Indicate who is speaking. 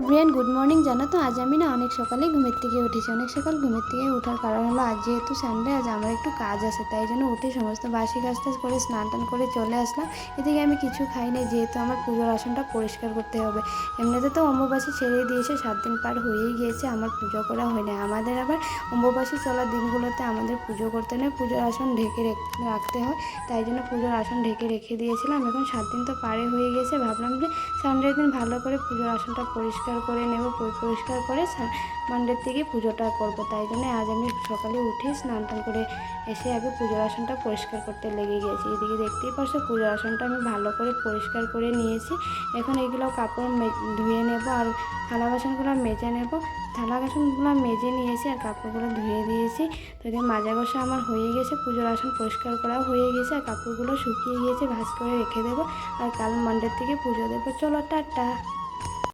Speaker 1: Brian good morning. জানো তো আজ আমি না অনেক সকালে ঘুমের থেকে উঠেছি। অনেক সকাল ঘুমের থেকে ওঠার কারণ হলো আজ যেহেতু সানডে, আজ আমার একটু কাজ আছে, তাই জন্য উঠে সমস্ত বাসি কাজ টাজ করে স্নান টান করে চলে আসলাম। এদিকে আমি কিছু খাই না, যেহেতু আমার পুজোর আসনটা পরিষ্কার করতে হবে। এমনিতে তো অম্বুবাসী ছেড়ে দিয়েছে, 7 দিন পার হয়েই গিয়েছে, আমার পুজো করা হয় না। আমাদের আবার অম্বুবাসী চলার দিনগুলোতে আমাদের পুজো করতে নেই, পুজোর আসন ঢেকে রাখতে হয়। তাই জন্য পুজোর আসন ঢেকে রেখে দিয়েছিলাম। এখন 7 দিন তো পারে হয়ে গেছে, ভাবলাম যে সানডের দিন ভালো করে পুজোর আসনটা পরিষ্কার করে নেব, পরিষ্কার করে মানডের থেকে পুজোটা করব। তাই জন্য আজ আমি সকালে উঠে স্নান টান করে এসে আগে পুজোর আসনটা পরিষ্কার করতে লেগে গিয়েছি। এদিকে দেখতেই পাচ্ছ পুজোর আসনটা আমি ভালো করে পরিষ্কার করে নিয়েছি। এখন এগুলো কাপড় ধুয়ে নেব আর থালা বাসনগুলো মেজে নেব। থালা বাসনগুলো মেজে নিয়েছি আর কাপড়গুলো ধুয়ে দিয়েছি। তো মাজা ঘষা আমার হয়ে গেছে, পুজোর আসন পরিষ্কার করাও হয়ে গেছে আর কাপড়গুলো শুকিয়ে গিয়েছে, ভাঁজ করে রেখে দেবো। আর কাল মানডের থেকে পুজো দেবো। চলো টাটা।